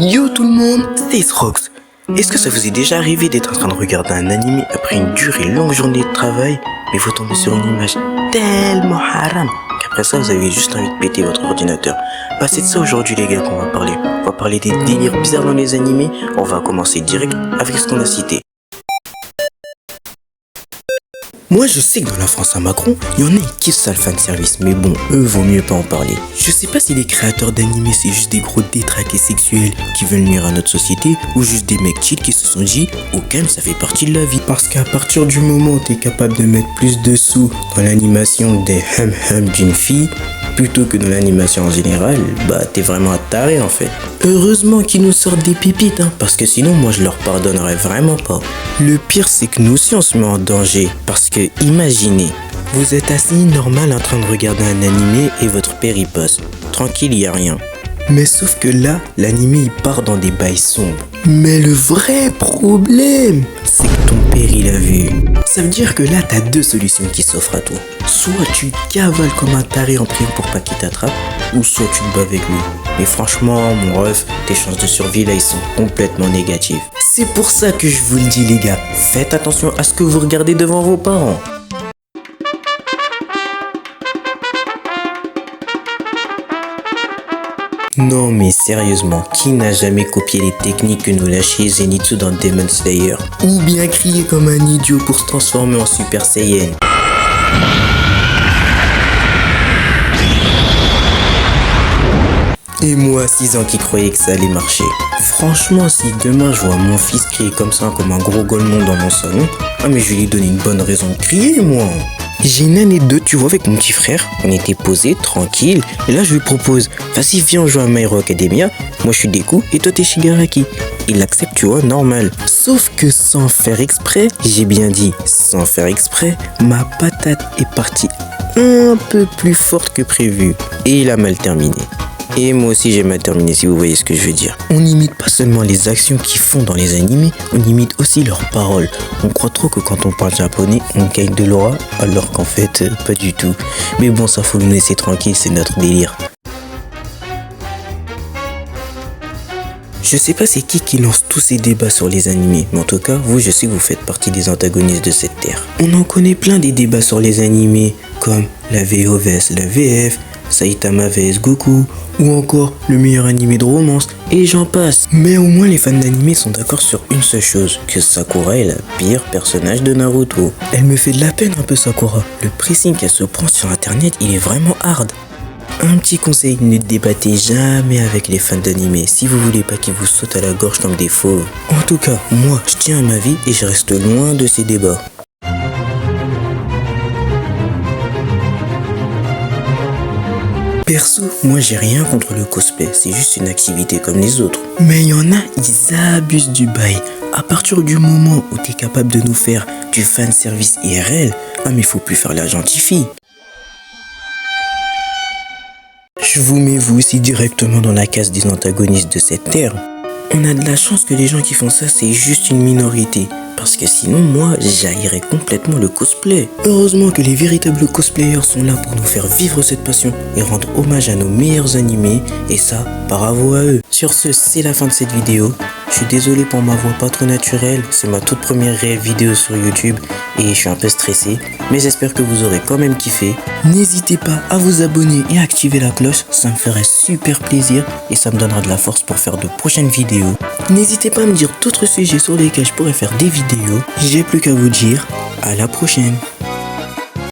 Yo tout le monde, c'est Srox. Est-ce que ça vous est déjà arrivé d'être en train de regarder un anime après une dure et longue journée de travail, mais vous tombez sur une image tellement haram qu'après ça vous avez juste envie de péter votre ordinateur? Bah c'est de ça aujourd'hui les gars qu'on va parler. On va parler des délires bizarres dans les animés. On va commencer direct avec ce qu'on a cité. Moi je sais que dans la France à Macron, il y en a qui kiffent ça le fanservice, mais bon, eux vaut mieux pas en parler. Je sais pas si les créateurs d'animés c'est juste des gros détraqués sexuels qui veulent nuire à notre société, ou juste des mecs chill qui se sont dit, au calme ça fait partie de la vie. Parce qu'à partir du moment où t'es capable de mettre plus de sous dans l'animation des hum d'une fille, plutôt que dans l'animation en général, bah t'es vraiment un taré en fait. Heureusement qu'ils nous sortent des pépites, parce que sinon moi je leur pardonnerais vraiment pas. Le pire c'est que nous aussi on se met en danger, parce que imaginez, vous êtes assis normal en train de regarder un animé et votre père y passe. Tranquille, y a rien. Mais sauf que là, l'animé il part dans des bails sombres. Mais le vrai problème, c'est que ton père il a vu. Ça veut dire que là t'as deux solutions qui s'offrent à toi. Soit tu cavales comme un taré en priant pour pas qu'il t'attrape, ou soit tu te bats avec lui. Mais franchement mon ref, tes chances de survie là ils sont complètement négatives. C'est pour ça que je vous le dis les gars, faites attention à ce que vous regardez devant vos parents. Non mais sérieusement, qui n'a jamais copié les techniques que nous lâchait Zenitsu dans Demon Slayer? Ou bien crié comme un idiot pour se transformer en Super Saiyan? Et moi, 6 ans qui croyais que ça allait marcher. Franchement, si demain je vois mon fils crier comme ça, comme un gros golemon dans mon salon, mais je vais lui donner une bonne raison de crier, moi. J'ai une anecdote, tu vois, avec mon petit frère. On était posés, tranquille. Et là, je lui propose, vas-y, viens, on joue à My Hero Academia. Moi, je suis Deku et toi, t'es Shigaraki. Il accepte, tu vois, normal. Sauf que sans faire exprès, j'ai bien dit, sans faire exprès, ma patate est partie un peu plus forte que prévu. Et il a mal terminé. Et moi aussi j'ai mal terminé si vous voyez ce que je veux dire. On n'imite pas seulement les actions qu'ils font dans les animés, on imite aussi leurs paroles. On croit trop que quand on parle japonais, on gagne de l'aura, alors qu'en fait, pas du tout. Mais bon, ça faut nous laisser tranquille, c'est notre délire. Je sais pas c'est qui lance tous ces débats sur les animés, mais en tout cas, vous, je sais que vous faites partie des antagonistes de cette terre. On en connaît plein des débats sur les animés, comme la VO vs la VF, Saitama vs Goku, ou encore le meilleur animé de romance, et j'en passe. Mais au moins les fans d'animé sont d'accord sur une seule chose, que Sakura est la pire personnage de Naruto. Elle me fait de la peine un peu Sakura, le pressing qu'elle se prend sur internet il est vraiment hard. Un petit conseil, ne débattez jamais avec les fans d'animé si vous voulez pas qu'ils vous sautent à la gorge comme des fauves. En tout cas, moi je tiens à ma vie et je reste loin de ces débats. Perso, moi j'ai rien contre le cosplay, c'est juste une activité comme les autres. Mais il y en a, ils abusent du bail. À partir du moment où t'es capable de nous faire du fanservice IRL, mais faut plus faire la gentille fille. Je vous mets vous aussi directement dans la case des antagonistes de cette terre. On a de la chance que les gens qui font ça c'est juste une minorité. Parce que sinon, moi, j'haïrais complètement le cosplay. Heureusement que les véritables cosplayers sont là pour nous faire vivre cette passion et rendre hommage à nos meilleurs animés. Et ça, bravo à eux. Sur ce, c'est la fin de cette vidéo. Je suis désolé pour ma voix pas trop naturelle. C'est ma toute première réelle vidéo sur YouTube et je suis un peu stressé. Mais j'espère que vous aurez quand même kiffé. N'hésitez pas à vous abonner et à activer la cloche. Ça me ferait super plaisir et ça me donnera de la force pour faire de prochaines vidéos. N'hésitez pas à me dire d'autres sujets sur lesquels je pourrais faire des vidéos. J'ai plus qu'à vous dire à la prochaine.